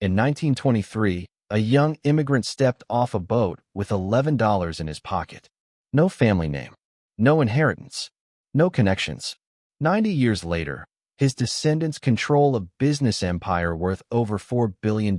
In 1923, a young immigrant stepped off a boat with $11 in his pocket. No family name, no inheritance, no connections. 90 years later, his descendants control a business empire worth over $4 billion,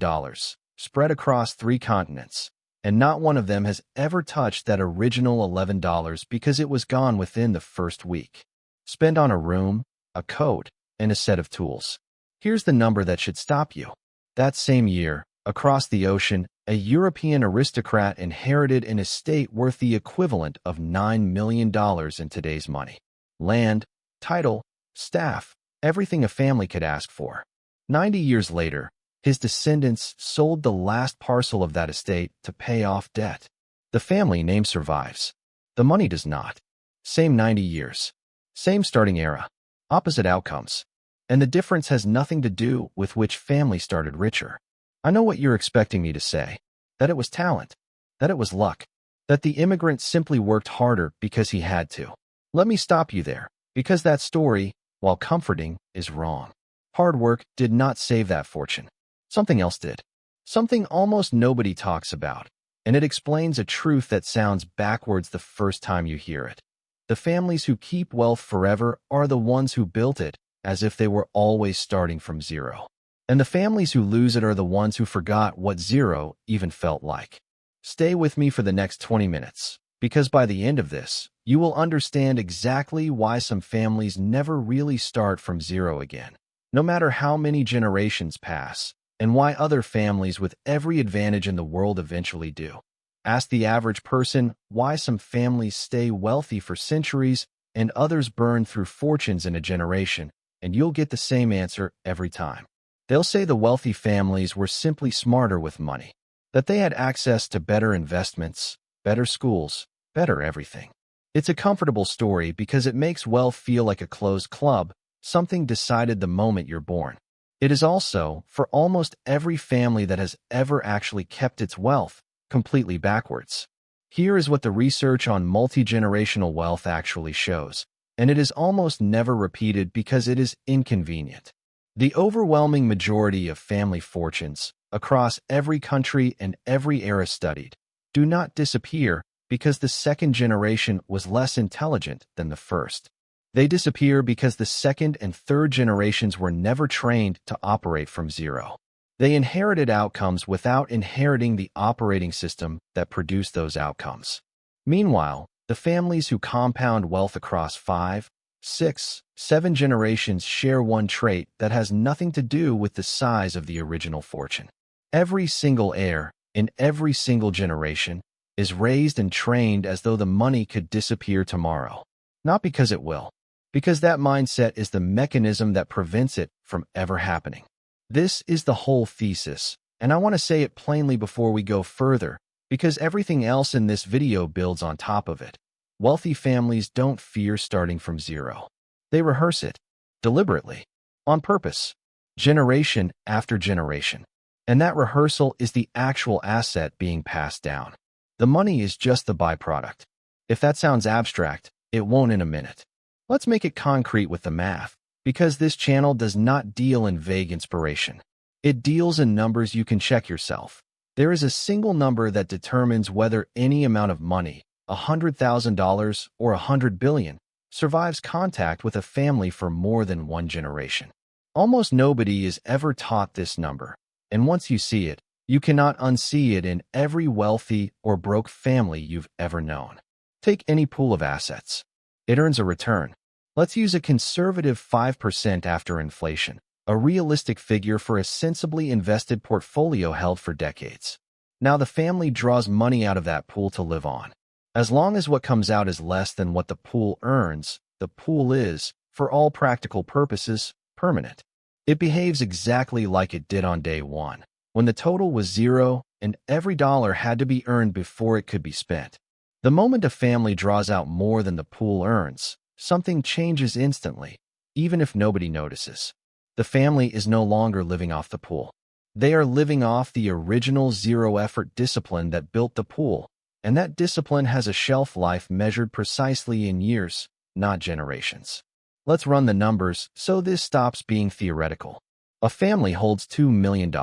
spread across 3 continents, and not one of them has ever touched that original $11 because it was gone within the first week. Spent on a room, a coat, and a set of tools. Here's the number that should stop you. That same year, across the ocean, a European aristocrat inherited an estate worth the equivalent of $9 million in today's money. Land, title, staff, everything a family could ask for. 90 years later, his descendants sold the last parcel of that estate to pay off debt. The family name survives. The money does not. Same 90 years. Same starting era. Opposite outcomes. And the difference has nothing to do with which family started richer. I know what you're expecting me to say. That it was talent. That it was luck. That the immigrant simply worked harder because he had to. Let me stop you there, because that story, while comforting, is wrong. Hard work did not save that fortune. Something else did. Something almost nobody talks about, and it explains a truth that sounds backwards the first time you hear it. The families who keep wealth forever are the ones who built it, as if they were always starting from zero. And the families who lose it are the ones who forgot what zero even felt like. Stay with me for the next 20 minutes, because by the end of this, you will understand exactly why some families never really start from zero again, no matter how many generations pass, and why other families with every advantage in the world eventually do. Ask the average person why some families stay wealthy for centuries and others burn through fortunes in a generation, and you'll get the same answer every time. They'll say the wealthy families were simply smarter with money, that they had access to better investments, better schools, better everything. It's a comfortable story because it makes wealth feel like a closed club, something decided the moment you're born. It is also, for almost every family that has ever actually kept its wealth, completely backwards. Here is what the research on multi-generational wealth actually shows, and it is almost never repeated because it is inconvenient. The overwhelming majority of family fortunes, across every country and every era studied, do not disappear because the second generation was less intelligent than the first. They disappear because the second and third generations were never trained to operate from zero. They inherited outcomes without inheriting the operating system that produced those outcomes. Meanwhile, the families who compound wealth across 5, 6, 7 generations share one trait that has nothing to do with the size of the original fortune. Every single heir, in every single generation, is raised and trained as though the money could disappear tomorrow. Not because it will, because that mindset is the mechanism that prevents it from ever happening. This is the whole thesis, and I want to say it plainly before we go further, because everything else in this video builds on top of it. Wealthy families don't fear starting from zero. They rehearse it, deliberately, on purpose, generation after generation. And that rehearsal is the actual asset being passed down. The money is just the byproduct. If that sounds abstract, it won't in a minute. Let's make it concrete with the math, because this channel does not deal in vague inspiration. It deals in numbers you can check yourself. There is a single number that determines whether any amount of money, $100,000 or $100 billion, survives contact with a family for more than one generation. Almost nobody is ever taught this number, and once you see it, you cannot unsee it in every wealthy or broke family you've ever known. Take any pool of assets. It earns a return. Let's use a conservative 5% after inflation, a realistic figure for a sensibly invested portfolio held for decades. Now the family draws money out of that pool to live on. As long as what comes out is less than what the pool earns, the pool is, for all practical purposes, permanent. It behaves exactly like it did on day one, when the total was zero and every dollar had to be earned before it could be spent. The moment a family draws out more than the pool earns, something changes instantly, even if nobody notices. The family is no longer living off the pool. They are living off the original zero-effort discipline that built the pool, and that discipline has a shelf life measured precisely in years, not generations. Let's run the numbers so this stops being theoretical. A family holds $2 million.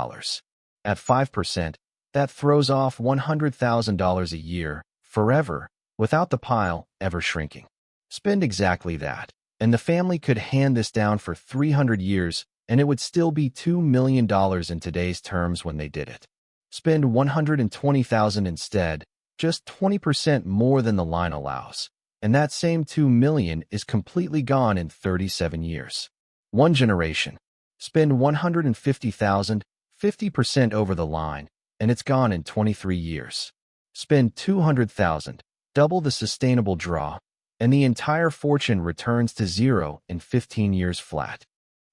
At 5%, that throws off $100,000 a year, forever, without the pile ever shrinking. Spend exactly that, and the family could hand this down for 300 years, and it would still be $2 million in today's terms when they did it. Spend $120,000 instead, just 20% more than the line allows, and that same $2 million is completely gone in 37 years. One generation. Spend $150,000, 50% over the line, and it's gone in 23 years. Spend $200,000, double the sustainable draw, and the entire fortune returns to zero in 15 years flat.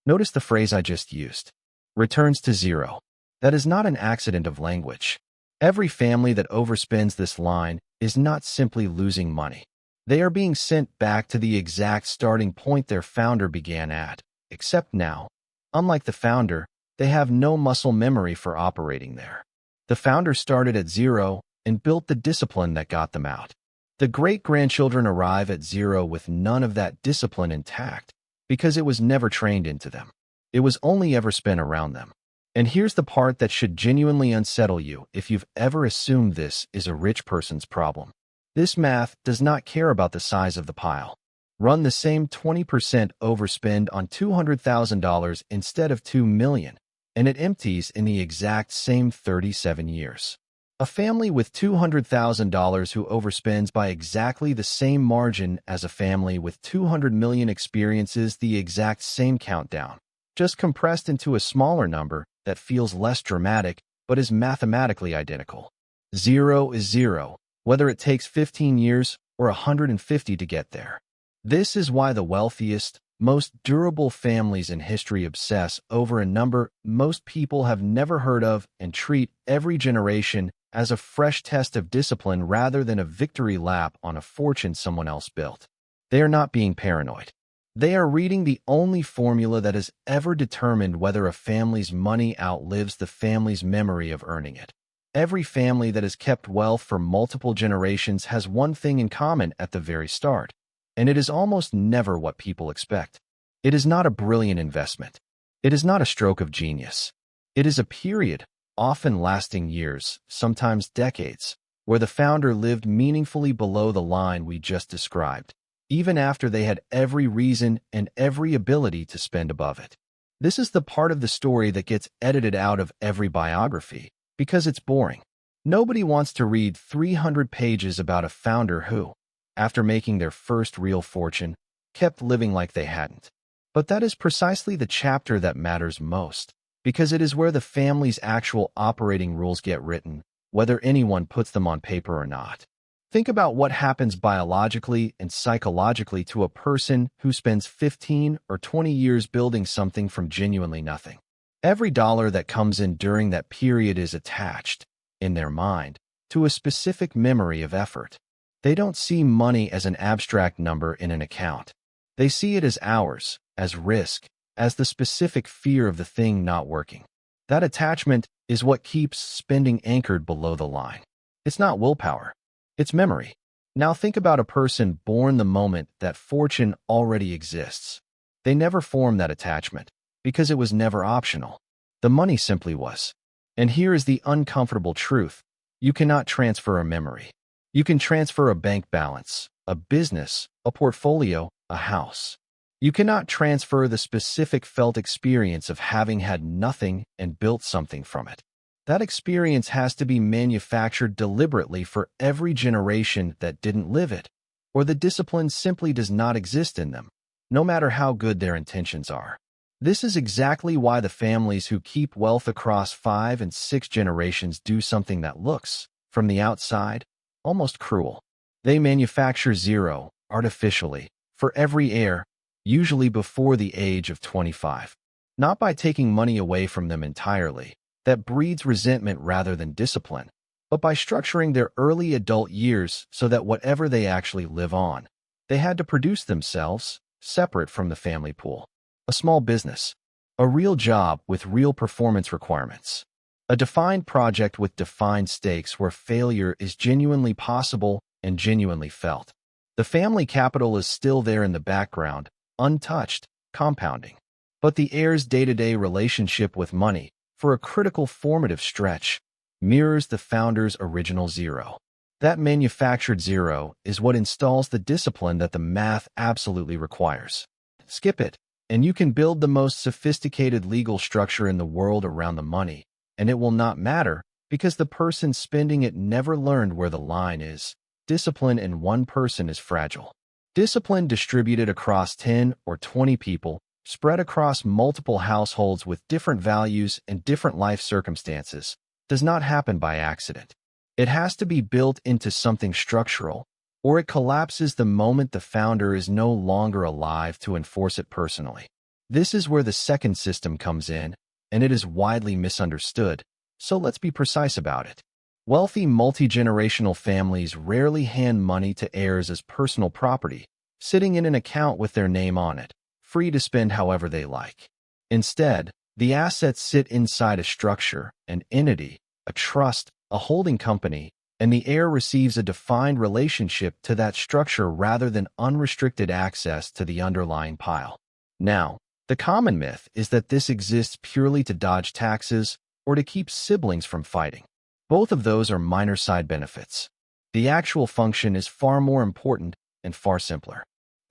Notice the phrase I just used. Returns to zero. That is not an accident of language. Every family that overspends this line is not simply losing money. They are being sent back to the exact starting point their founder began at, except now, unlike the founder, they have no muscle memory for operating there. The founder started at zero and built the discipline that got them out. The great-grandchildren arrive at zero with none of that discipline intact because it was never trained into them. It was only ever spent around them. And here's the part that should genuinely unsettle you if you've ever assumed this is a rich person's problem. This math does not care about the size of the pile. Run the same 20% overspend on $200,000 instead of $2 million, and it empties in the exact same 37 years. A family with $200,000 who overspends by exactly the same margin as a family with $200 million experiences the exact same countdown, just compressed into a smaller number that feels less dramatic but is mathematically identical. Zero is zero, whether it takes 15 years or 150 to get there. This is why the wealthiest, most durable families in history obsess over a number most people have never heard of and treat every generation as a fresh test of discipline rather than a victory lap on a fortune someone else built. They are not being paranoid. They are reading the only formula that has ever determined whether a family's money outlives the family's memory of earning it. Every family that has kept wealth for multiple generations has one thing in common at the very start, and it is almost never what people expect. It is not a brilliant investment. It is not a stroke of genius. It is a period, often lasting years, sometimes decades, where the founder lived meaningfully below the line we just described, even after they had every reason and every ability to spend above it. This is the part of the story that gets edited out of every biography, because it's boring. Nobody wants to read 300 pages about a founder who, after making their first real fortune, kept living like they hadn't. But that is precisely the chapter that matters most, because it is where the family's actual operating rules get written, whether anyone puts them on paper or not. Think about what happens biologically and psychologically to a person who spends 15 or 20 years building something from genuinely nothing. Every dollar that comes in during that period is attached, in their mind, to a specific memory of effort. They don't see money as an abstract number in an account. They see it as hours, as risk, as the specific fear of the thing not working. That attachment is what keeps spending anchored below the line. It's not willpower. It's memory. Now think about a person born the moment that fortune already exists. They never form that attachment, because it was never optional. The money simply was. And here is the uncomfortable truth. You cannot transfer a memory. You can transfer a bank balance, a business, a portfolio, a house. You cannot transfer the specific felt experience of having had nothing and built something from it. That experience has to be manufactured deliberately for every generation that didn't live it, or the discipline simply does not exist in them, no matter how good their intentions are. This is exactly why the families who keep wealth across 5 and 6 generations do something that looks, from the outside, almost cruel. They manufacture zero, artificially, for every heir, usually before the age of 25. Not by taking money away from them entirely, that breeds resentment rather than discipline, but by structuring their early adult years so that whatever they actually live on, they had to produce themselves, separate from the family pool. A small business, a real job with real performance requirements, a defined project with defined stakes where failure is genuinely possible and genuinely felt. The family capital is still there in the background, untouched, compounding. But the heir's day-to-day relationship with money, for a critical formative stretch, mirrors the founder's original zero. That manufactured zero is what installs the discipline that the math absolutely requires. Skip it, and you can build the most sophisticated legal structure in the world around the money, and it will not matter because the person spending it never learned where the line is. Discipline in one person is fragile. Discipline distributed across 10 or 20 people, spread across multiple households with different values and different life circumstances, does not happen by accident. It has to be built into something structural, or it collapses the moment the founder is no longer alive to enforce it personally. This is where the second system comes in, and it is widely misunderstood, so let's be precise about it. Wealthy multi-generational families rarely hand money to heirs as personal property, sitting in an account with their name on it, free to spend however they like. Instead, the assets sit inside a structure, an entity, a trust, a holding company, and the heir receives a defined relationship to that structure rather than unrestricted access to the underlying pile. Now, the common myth is that this exists purely to dodge taxes or to keep siblings from fighting. Both of those are minor side benefits. The actual function is far more important and far simpler.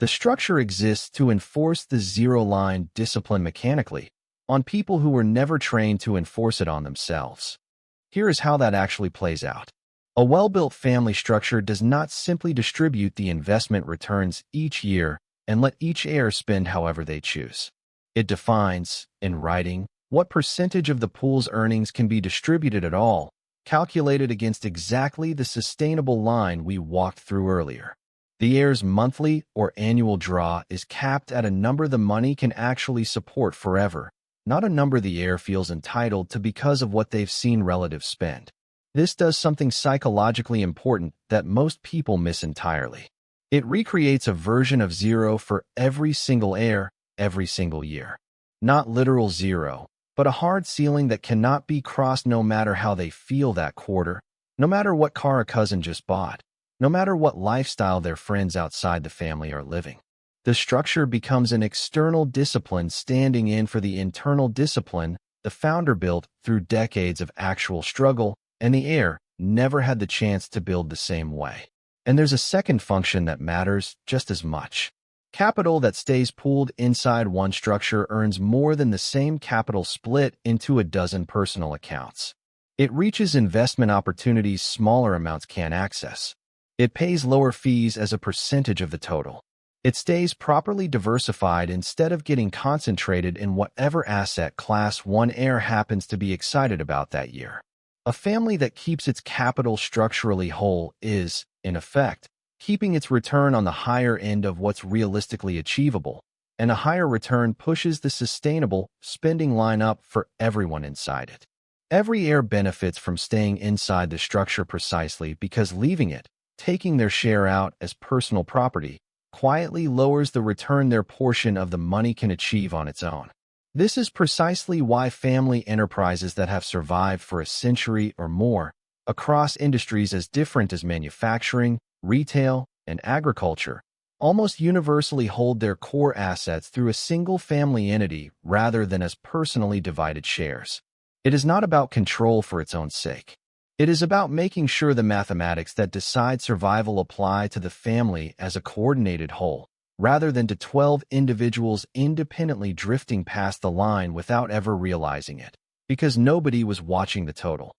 The structure exists to enforce the zero-line discipline mechanically on people who were never trained to enforce it on themselves. Here is how that actually plays out. A well-built family structure does not simply distribute the investment returns each year and let each heir spend however they choose. It defines, in writing, what percentage of the pool's earnings can be distributed at all, calculated against exactly the sustainable line we walked through earlier. The heir's monthly or annual draw is capped at a number the money can actually support forever, not a number the heir feels entitled to because of what they've seen relatives spend. This does something psychologically important that most people miss entirely. It recreates a version of zero for every single heir, every single year. Not literal zero, but a hard ceiling that cannot be crossed no matter how they feel that quarter, no matter what car a cousin just bought, no matter what lifestyle their friends outside the family are living. The structure becomes an external discipline standing in for the internal discipline the founder built through decades of actual struggle, and the heir never had the chance to build the same way. And there's a second function that matters just as much. Capital that stays pooled inside one structure earns more than the same capital split into a dozen personal accounts. It reaches investment opportunities smaller amounts can't access. It pays lower fees as a percentage of the total. It stays properly diversified instead of getting concentrated in whatever asset class one heir happens to be excited about that year. A family that keeps its capital structurally whole is, in effect, keeping its return on the higher end of what's realistically achievable, and a higher return pushes the sustainable spending line up for everyone inside it. Every heir benefits from staying inside the structure precisely because leaving it, taking their share out as personal property, quietly lowers the return their portion of the money can achieve on its own. This is precisely why family enterprises that have survived for a century or more, across industries as different as manufacturing, retail, and agriculture, almost universally hold their core assets through a single family entity rather than as personally divided shares. It is not about control for its own sake. It is about making sure the mathematics that decide survival apply to the family as a coordinated whole, rather than to 12 individuals independently drifting past the line without ever realizing it, because nobody was watching the total.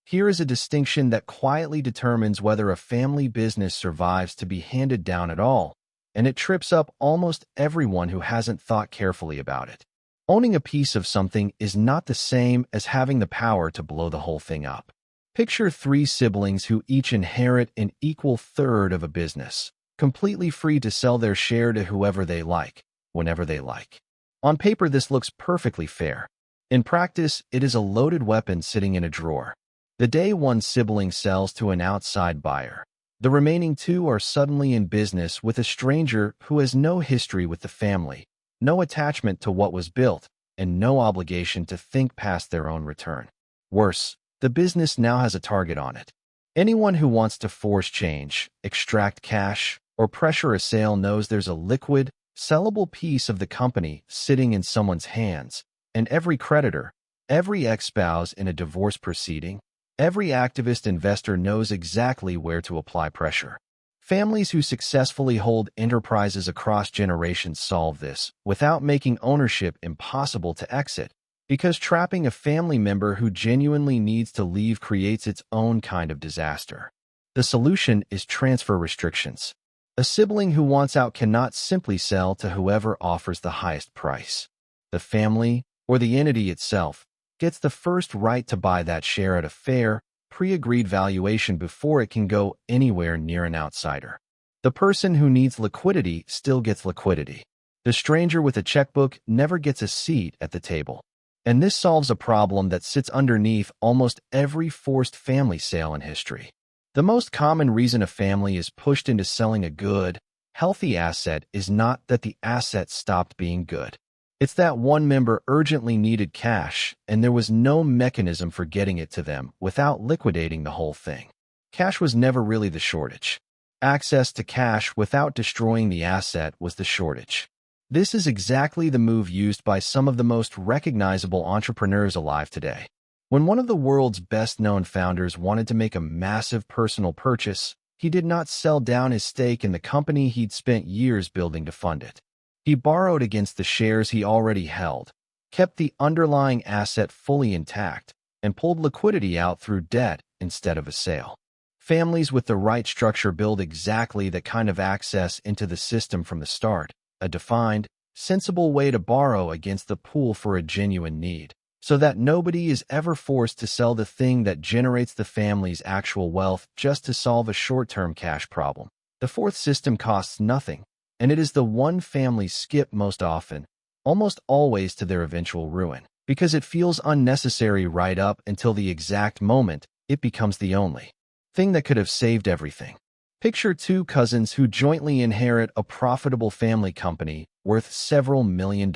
Here is a distinction that quietly determines whether a family business survives to be handed down at all, and it trips up almost everyone who hasn't thought carefully about it. Owning a piece of something is not the same as having the power to blow the whole thing up. Picture 3 siblings who each inherit an equal third of a business, completely free to sell their share to whoever they like, whenever they like. On paper, this looks perfectly fair. In practice, it is a loaded weapon sitting in a drawer. The day one sibling sells to an outside buyer, the remaining 2 are suddenly in business with a stranger who has no history with the family, no attachment to what was built, and no obligation to think past their own return. Worse, the business now has a target on it. Anyone who wants to force change, extract cash, or pressure a sale knows there's a liquid, sellable piece of the company sitting in someone's hands, and every creditor, Every ex-spouse in a divorce proceeding, every activist investor knows exactly where to apply pressure. Families who successfully hold enterprises across generations solve this without making ownership impossible to exit, because trapping a family member who genuinely needs to leave creates its own kind of disaster. The solution is transfer restrictions. A sibling who wants out cannot simply sell to whoever offers the highest price. The family, or the entity itself, gets the first right to buy that share at a fair, pre-agreed valuation before it can go anywhere near an outsider. The person who needs liquidity still gets liquidity. The stranger with a checkbook never gets a seat at the table. And this solves a problem that sits underneath almost every forced family sale in history. The most common reason a family is pushed into selling a good, healthy asset is not that the asset stopped being good. It's that one member urgently needed cash, and there was no mechanism for getting it to them without liquidating the whole thing. Cash was never really the shortage. Access to cash without destroying the asset was the shortage. This is exactly the move used by some of the most recognizable entrepreneurs alive today. When one of the world's best-known founders wanted to make a massive personal purchase, he did not sell down his stake in the company he'd spent years building to fund it. He borrowed against the shares he already held, kept the underlying asset fully intact, and pulled liquidity out through debt instead of a sale. Families with the right structure build exactly that kind of access into the system from the start, a defined, sensible way to borrow against the pool for a genuine need, so that nobody is ever forced to sell the thing that generates the family's actual wealth just to solve a short-term cash problem. The fourth system costs nothing, and it is the one families skip most often, almost always to their eventual ruin, because it feels unnecessary right up until the exact moment it becomes the only thing that could have saved everything. Picture two cousins who jointly inherit a profitable family company worth several $1 million.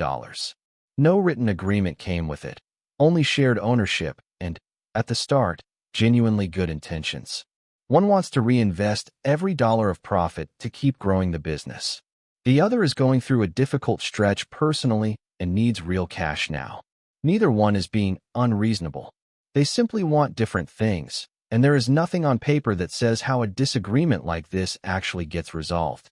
No written agreement came with it, only shared ownership and, at the start, genuinely good intentions. One wants to reinvest every dollar of profit to keep growing the business. The other is going through a difficult stretch personally and needs real cash now. Neither one is being unreasonable. They simply want different things, and there is nothing on paper that says how a disagreement like this actually gets resolved.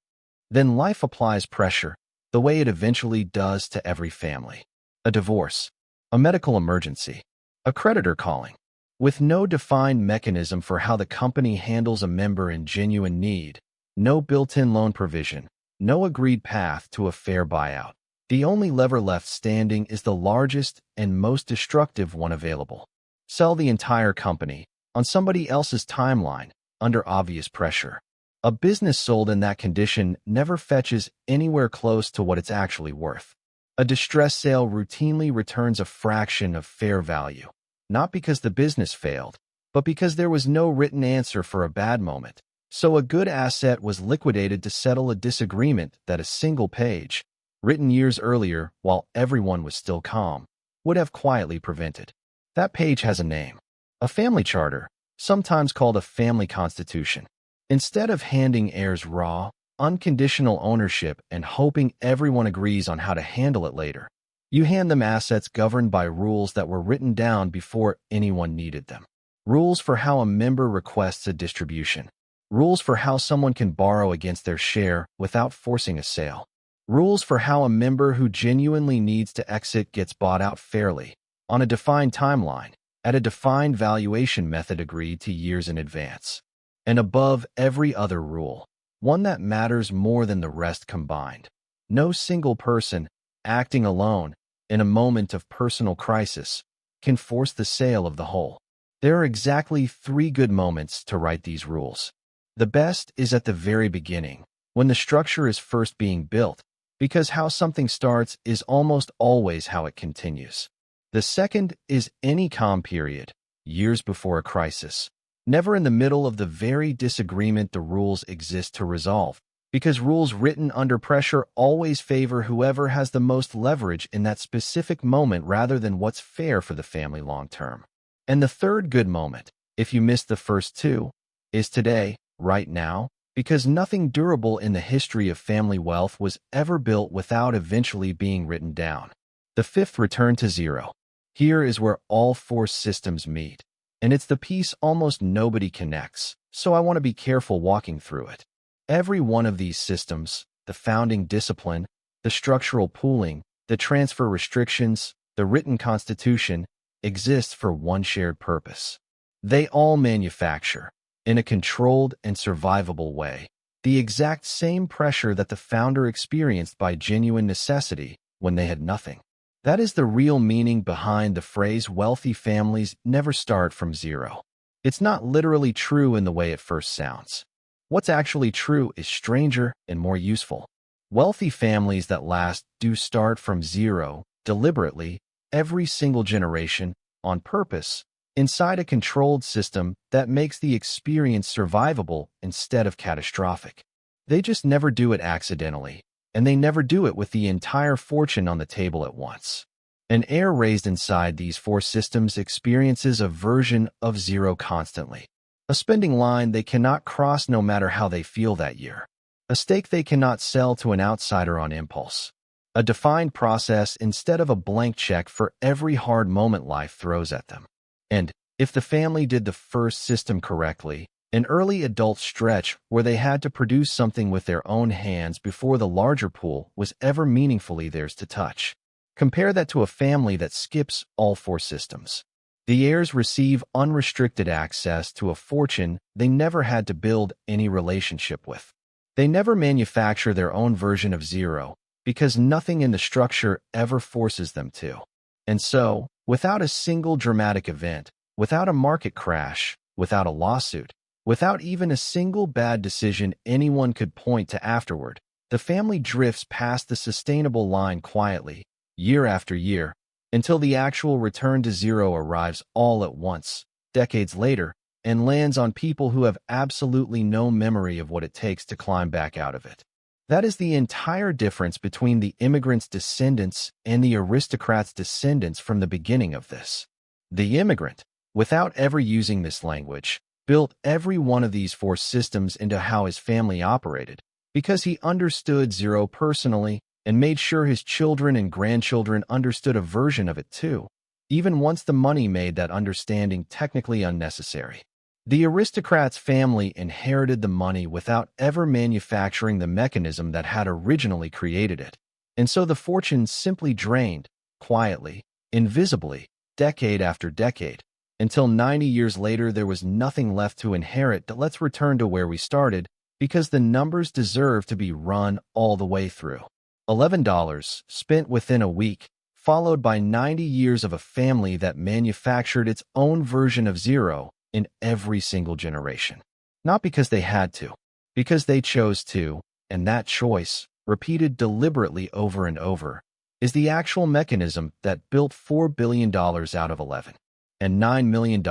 Then life applies pressure, the way it eventually does to every family. A divorce, a medical emergency, a creditor calling. With no defined mechanism for how the company handles a member in genuine need, no built-in loan provision, no agreed path to a fair buyout. The only lever left standing is the largest and most destructive one available. Sell the entire company, on somebody else's timeline, under obvious pressure. A business sold in that condition never fetches anywhere close to what it's actually worth. A distress sale routinely returns a fraction of fair value, not because the business failed, but because there was no written answer for a bad moment. So a good asset was liquidated to settle a disagreement that a single page, written years earlier while everyone was still calm, would have quietly prevented. That page has a name. A family charter, sometimes called a family constitution. Instead of handing heirs raw, unconditional ownership and hoping everyone agrees on how to handle it later, you hand them assets governed by rules that were written down before anyone needed them. Rules for how a member requests a distribution. Rules for how someone can borrow against their share without forcing a sale. Rules for how a member who genuinely needs to exit gets bought out fairly, on a defined timeline, at a defined valuation method agreed to years in advance. And above every other rule, one that matters more than the rest combined. No single person, acting alone, in a moment of personal crisis, can force the sale of the whole. There are exactly 3 good moments to write these rules. The best is at the very beginning, when the structure is first being built, because how something starts is almost always how it continues. The second is any calm period, years before a crisis. Never in the middle of the very disagreement the rules exist to resolve, because rules written under pressure always favor whoever has the most leverage in that specific moment rather than what's fair for the family long term. And the third good moment, if you missed the first 2, is today, right now, because nothing durable in the history of family wealth was ever built without eventually being written down. The fifth return to zero. Here is where all four systems meet, and it's the piece almost nobody connects, so I want to be careful walking through it. Every one of these systems, the founding discipline, the structural pooling, the transfer restrictions, the written constitution, exists for one shared purpose. They all manufacture, in a controlled and survivable way, the exact same pressure that the founder experienced by genuine necessity when they had nothing. That is the real meaning behind the phrase wealthy families never start from zero. It's not literally true in the way it first sounds. What's actually true is stranger and more useful. Wealthy families that last do start from zero, deliberately, every single generation, on purpose, inside a controlled system that makes the experience survivable instead of catastrophic. They just never do it accidentally, and they never do it with the entire fortune on the table at once. An heir raised inside these four systems experiences a version of zero constantly. A spending line they cannot cross no matter how they feel that year. A stake they cannot sell to an outsider on impulse. A defined process instead of a blank check for every hard moment life throws at them. And, if the family did the first system correctly, an early adult stretch where they had to produce something with their own hands before the larger pool was ever meaningfully theirs to touch. Compare that to a family that skips all four systems. The heirs receive unrestricted access to a fortune they never had to build any relationship with. They never manufacture their own version of zero, because nothing in the structure ever forces them to. And so, without a single dramatic event, without a market crash, without a lawsuit, without even a single bad decision anyone could point to afterward, the family drifts past the sustainable line quietly, year after year, until the actual return to zero arrives all at once, decades later, and lands on people who have absolutely no memory of what it takes to climb back out of it. That is the entire difference between the immigrant's descendants and the aristocrat's descendants from the beginning of this. The immigrant, without ever using this language, built every one of these four systems into how his family operated, because he understood zero personally and made sure his children and grandchildren understood a version of it too, even once the money made that understanding technically unnecessary. The aristocrat's family inherited the money without ever manufacturing the mechanism that had originally created it, and so the fortune simply drained, quietly, invisibly, decade after decade, until 90 years later there was nothing left to inherit. Let's return to where we started, because the numbers deserve to be run all the way through. $11 spent within a week, followed by 90 years of a family that manufactured its own version of zero in every single generation. Not because they had to, because they chose to, and that choice, repeated deliberately over and over, is the actual mechanism that built $4 billion out of 11. And $9 million,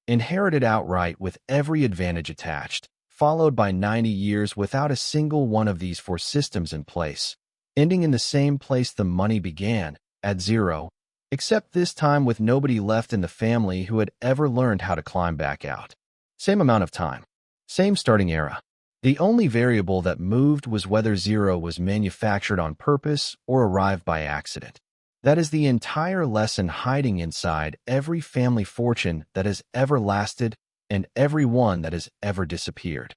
inherited outright with every advantage attached, followed by 90 years without a single one of these four systems in place, ending in the same place the money began, at zero, except this time with nobody left in the family who had ever learned how to climb back out. Same amount of time. Same starting era. The only variable that moved was whether zero was manufactured on purpose or arrived by accident. That is the entire lesson hiding inside every family fortune that has ever lasted and every one that has ever disappeared.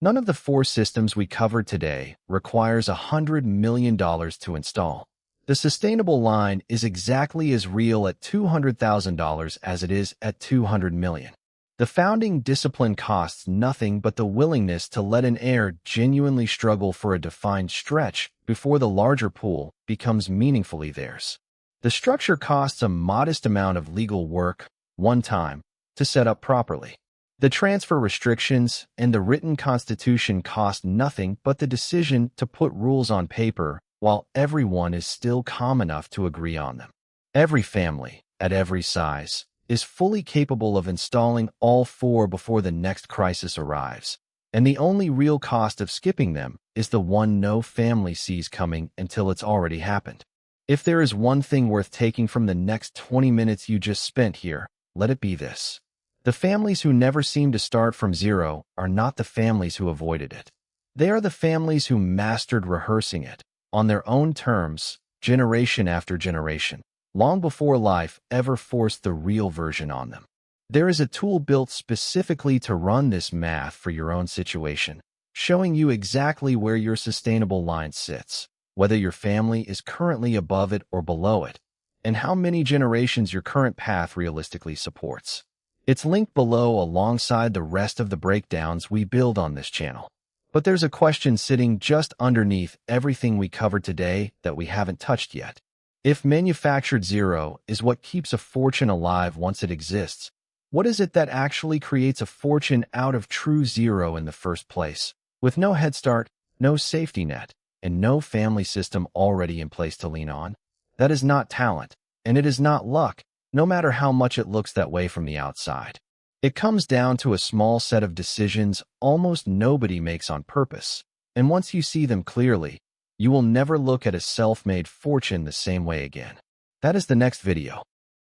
None of the four systems we covered today requires $100 million to install. The sustainable line is exactly as real at $200,000 as it is at $200 million. The founding discipline costs nothing but the willingness to let an heir genuinely struggle for a defined stretch before the larger pool becomes meaningfully theirs. The structure costs a modest amount of legal work, one time, to set up properly. The transfer restrictions and the written constitution cost nothing but the decision to put rules on paper while everyone is still calm enough to agree on them. Every family, at every size, is fully capable of installing all four before the next crisis arrives, and the only real cost of skipping them is the one no family sees coming until it's already happened. If there is one thing worth taking from the next 20 minutes you just spent here, let it be this. The families who never seem to start from zero are not the families who avoided it. They are the families who mastered rehearsing it, on their own terms, generation after generation. long before life ever forced the real version on them. There is a tool built specifically to run this math for your own situation, showing you exactly where your sustainable line sits, whether your family is currently above it or below it, and how many generations your current path realistically supports. It's linked below alongside the rest of the breakdowns we build on this channel. But there's a question sitting just underneath everything we covered today that we haven't touched yet. If manufactured zero is what keeps a fortune alive once it exists, what is it that actually creates a fortune out of true zero in the first place, with no head start, no safety net, and no family system already in place to lean on? That is not talent, and it is not luck, no matter how much it looks that way from the outside. It comes down to a small set of decisions almost nobody makes on purpose, and once you see them clearly, you will never look at a self-made fortune the same way again. That is the next video.